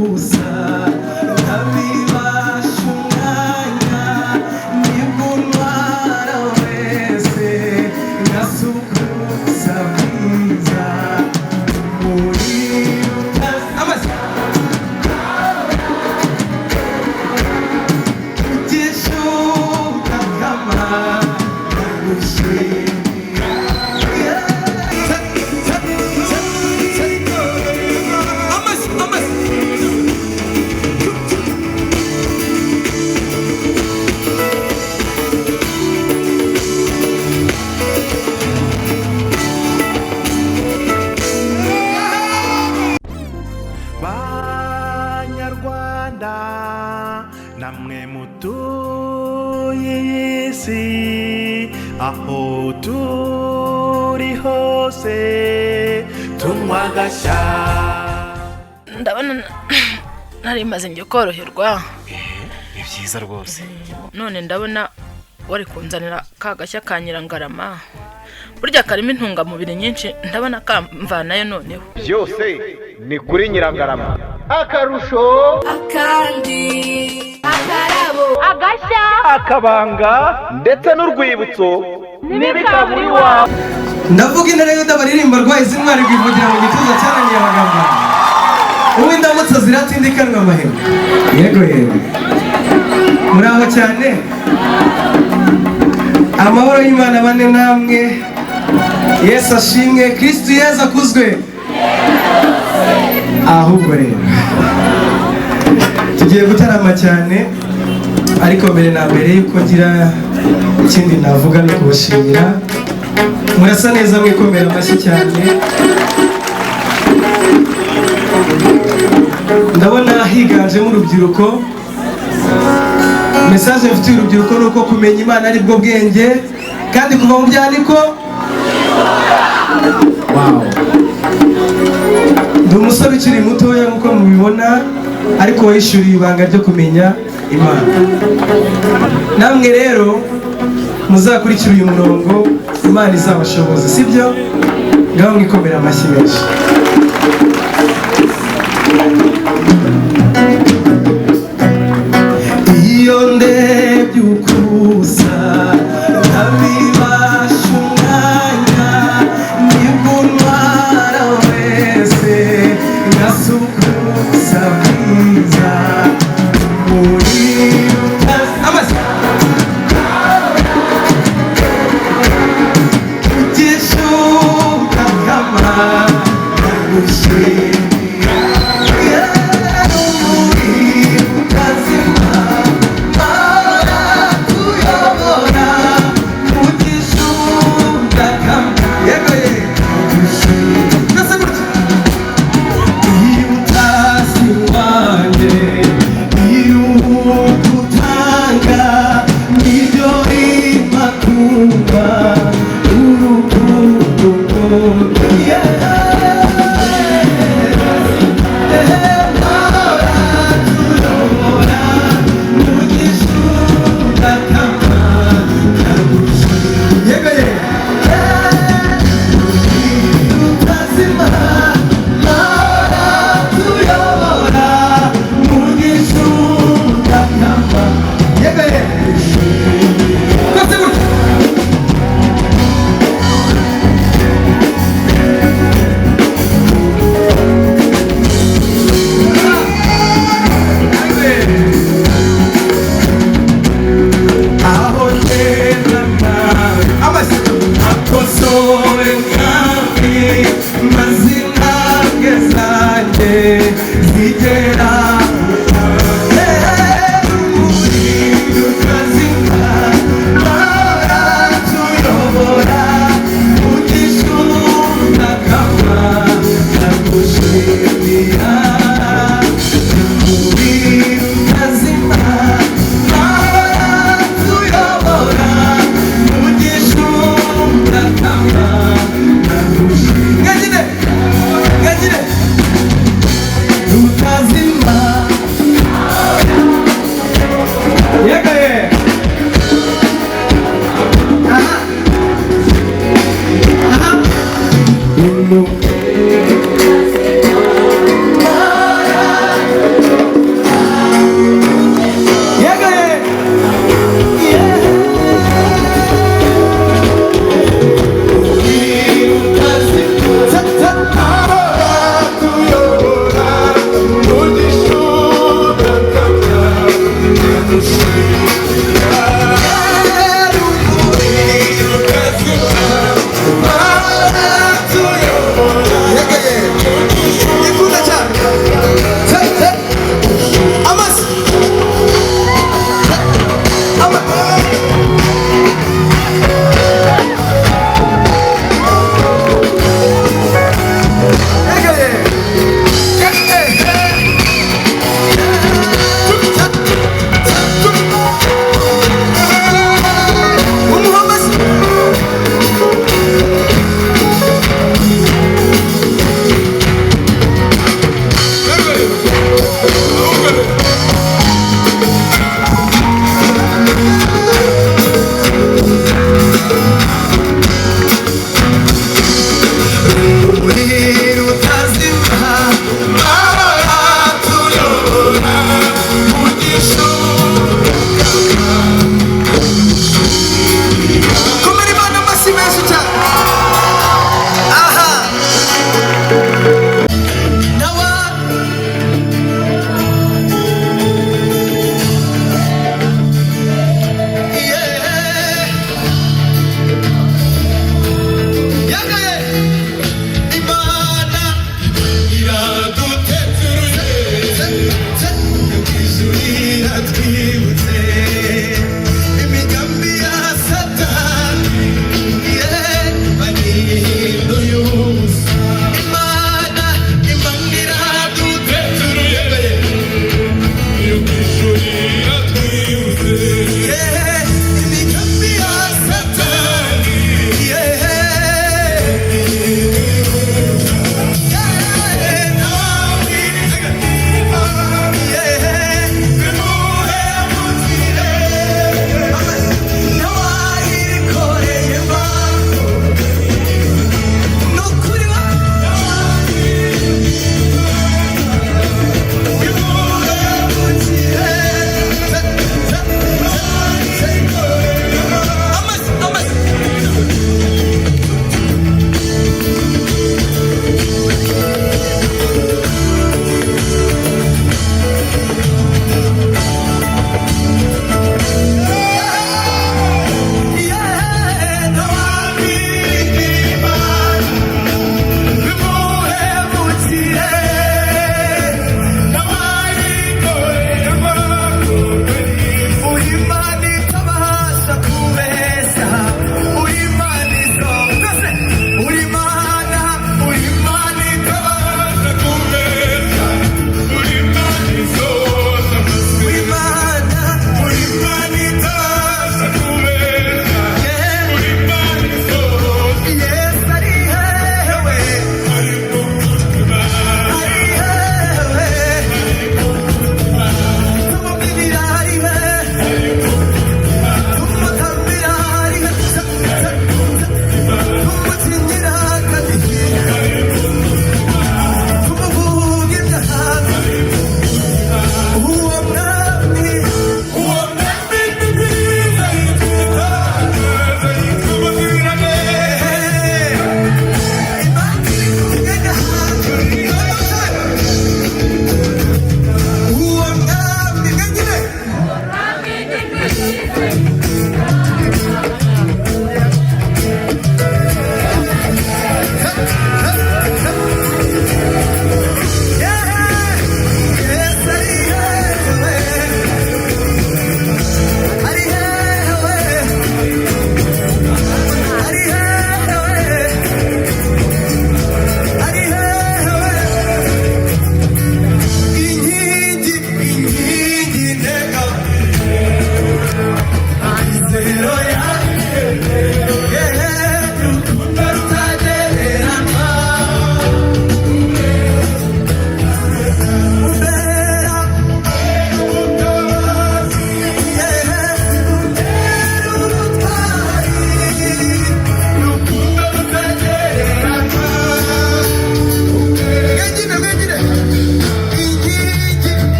by'ukusa ntabibasha umwanya nibwo ntwara wese ngasukuza bwiza muri amazi utishuka kama Banyarwanda namwe mutuye isi aho turi hose tunywa agashya. Ndabona nari maze njye koroherwa. Ni byiza rwose. None ndabona wari kunzanira ka gashya ka Nyirangarama. Burya karimo intungamubiri nyinshi ndabona kamvanayo noneho. Byose ni kuri Nyirangarama. Akarusho akandi akarabo Agashya akabanga ndetse n'urwibutso n'ibikaburi wawe. ndavuga intare y'uda baririmba rwaye z'intwari rwivugira mu gituza cyananiye abaganga uw'indamutsa ziratindikanwa amahema. Yego yego muri aho cyane. Amahoro y'Imana bane namwe. Yesu ashimwe, Kristo Yesu akuzwe. Ahubwo rero tugiye gutarama cyane, ariko mbere na mbere yuko ngira ikindi navuga no kubashimira. Murasa neza mwikomera amashyi cyane. Ndabona higanjemo urubyiruko. Message mfitiye urubyiruko ni uko kumenya Imana ari bwo bwenge kandi kuva mu byandiko. Wow. Ndi umusore ukiri mutoya nk'uko mubibona, ariko wishuriye ibanga ryo kumenya Imana. Namwe rero muzakurikira uyu murongo, Imana izabashoboza, sibyo? Ngaho mwikomera amashyi menshi. Iyo ndebye ukusa ntabibasha umwanya nibwo ntwara wese ngasukuza bwiza muri amazi utishuka kama gushimira muri utazima tuyobora utishuka kama. Yego yego nasa gutya iyo utasi wanjye iyo utanga nibyo imakumba urukundo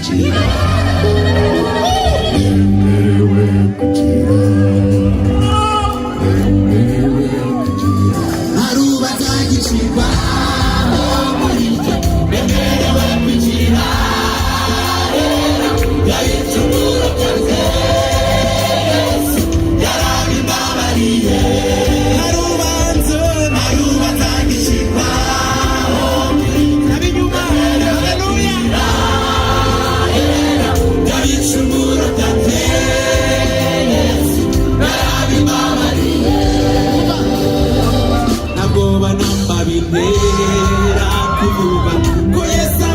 kugira yemerewe kugira yemerewe kugira hari ubazagicirwa muri twe yemerewe kugira yayicumuro byanze Yesu yarabibabariye hari ubazagicirwa abinyuma haleluya yayicumuro byanze Yesu yarabibabariye ntabwo banamba bintera kuvuga ko Yesu